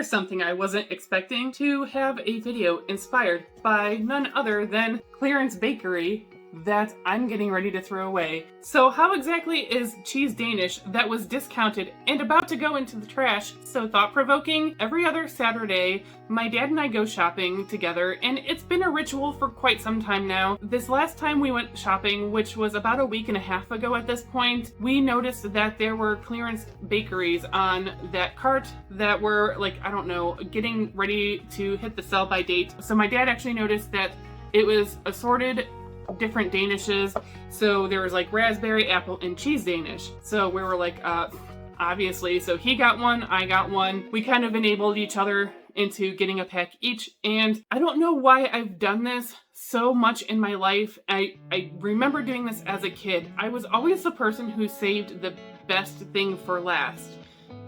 Here's something I wasn't expecting: to have a video inspired by none other than Clarence Bakery that I'm getting ready to throw away. So how exactly is cheese Danish that was discounted and about to go into the trash so thought-provoking? Every other Saturday, my dad and I go shopping together, and it's been a ritual for quite some time now. This last time we went shopping, which was about a week and a half ago at this point, we noticed that there were Clarence Bakeries on that cart that were, like, I don't know, getting ready to hit the sell-by date. So my dad actually noticed that it was assorted different Danishes. So there was like raspberry, apple, and cheese Danish. So we were like, obviously. So he got one, I got one. We kind of enabled each other into getting a pack each. And I don't know why I've done this so much in my life. I remember doing this as a kid. I was always the person who saved the best thing for last.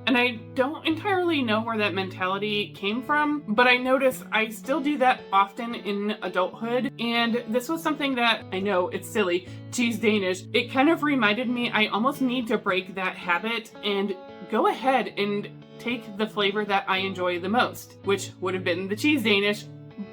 And I don't entirely know where that mentality came from, but I notice I still do that often in adulthood. And this was something that, I know it's silly, cheese Danish, it kind of reminded me I almost need to break that habit and go ahead and take the flavor that I enjoy the most, which would have been the cheese Danish.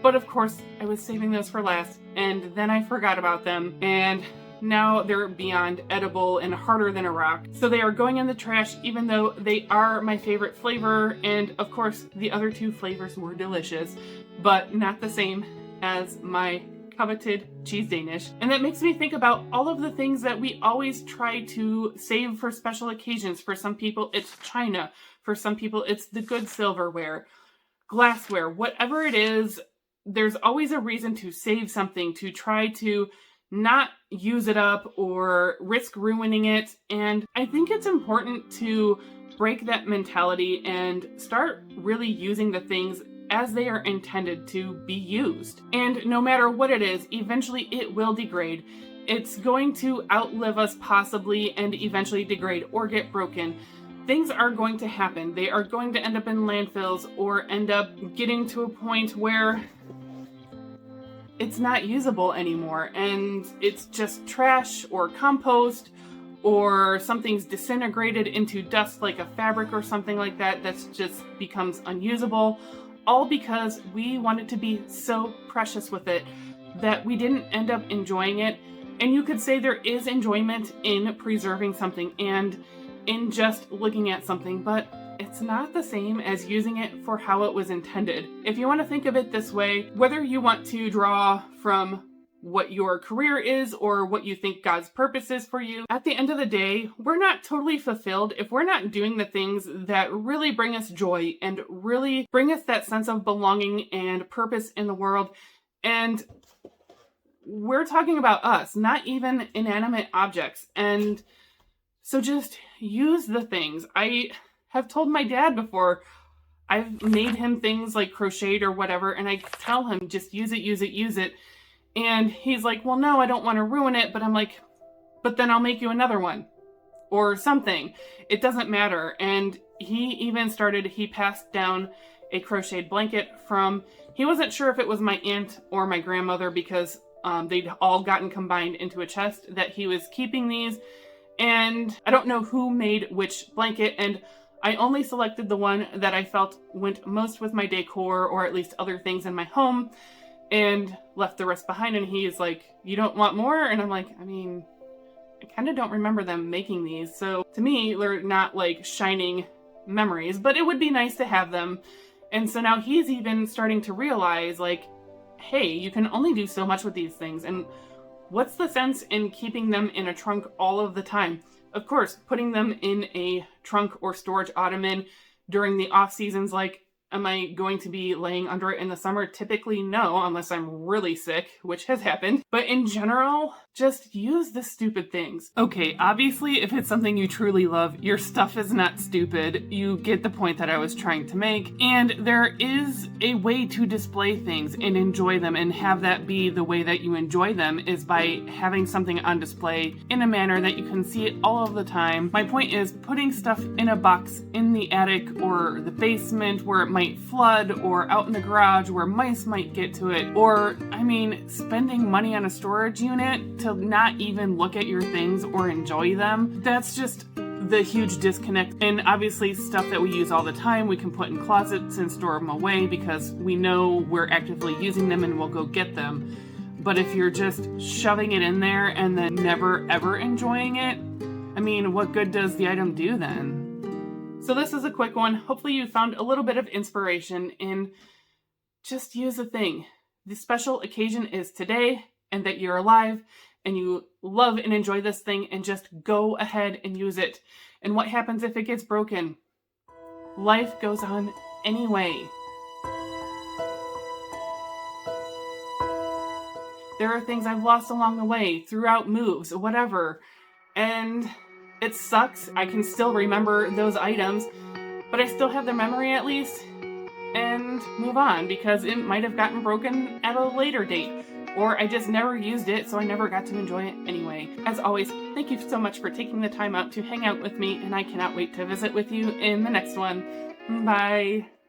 But of course, I was saving those for last, and then I forgot about them, and now they're beyond edible and harder than a rock. So they are going in the trash, even though they are my favorite flavor. And of course, the other two flavors were delicious, but not the same as my coveted cheese Danish. And that makes me think about all of the things that we always try to save for special occasions. For some people, it's china. For some people, it's the good silverware, glassware, whatever it is. There's always a reason to save something, to try to not use it up or risk ruining it. And I think it's important to break that mentality and start really using the things as they are intended to be used. And no matter what it is, eventually it will degrade. It's going to outlive us possibly and eventually degrade or get broken. Things are going to happen. They are going to end up in landfills or end up getting to a point where it's not usable anymore, and it's just trash or compost, or something's disintegrated into dust like a fabric or something like that that's just becomes unusable, all because we wanted to be so precious with it that we didn't end up enjoying it. And you could say there is enjoyment in preserving something and in just looking at something, but it's not the same as using it for how it was intended. If you want to think of it this way, whether you want to draw from what your career is or what you think God's purpose is for you, at the end of the day, we're not totally fulfilled if we're not doing the things that really bring us joy and really bring us that sense of belonging and purpose in the world. And we're talking about us, not even inanimate objects. And so just use the things. I have told my dad before, I've made him things like crocheted or whatever, and I tell him, just use it, use it, use it. And he's like, well, no, I don't want to ruin it. But I'm like, but then I'll make you another one or something. It doesn't matter. And he passed down a crocheted blanket from, he wasn't sure if it was my aunt or my grandmother because they'd all gotten combined into a chest that he was keeping these. And I don't know who made which blanket, and I only selected the one that I felt went most with my decor, or at least other things in my home, and left the rest behind. And he's like, you don't want more? And I'm like, I mean, I kind of don't remember them making these. So to me, they're not like shining memories, but it would be nice to have them. And so now he's even starting to realize, like, hey, you can only do so much with these things. And what's the sense in keeping them in a trunk all of the time? Of course, putting them in a trunk or storage ottoman during the off seasons, like, am I going to be laying under it in the summer? Typically, no, unless I'm really sick, which has happened. But in general, just use the stupid things. Okay, obviously, if it's something you truly love, your stuff is not stupid. You get the point that I was trying to make. And there is a way to display things and enjoy them and have that be the way that you enjoy them, is by having something on display in a manner that you can see it all of the time. My point is putting stuff in a box in the attic or the basement where it might flood, or out in the garage where mice might get to it, or, I mean, spending money on a storage unit to not even look at your things or enjoy them. That's just the huge disconnect. And obviously stuff that we use all the time, we can put in closets and store them away because we know we're actively using them and we'll go get them. But if you're just shoving it in there and then never ever enjoying it, I mean, what good does the item do then? So this is a quick one. Hopefully you found a little bit of inspiration in just use a thing. The special occasion is today, and that you're alive and you love and enjoy this thing, and just go ahead and use it. And what happens if it gets broken? Life goes on anyway. There are things I've lost along the way, throughout moves, whatever. And it sucks. I can still remember those items, but I still have their memory at least, and move on, because it might have gotten broken at a later date. Or I just never used it, so I never got to enjoy it anyway. As always, thank you so much for taking the time out to hang out with me, and I cannot wait to visit with you in the next one. Bye!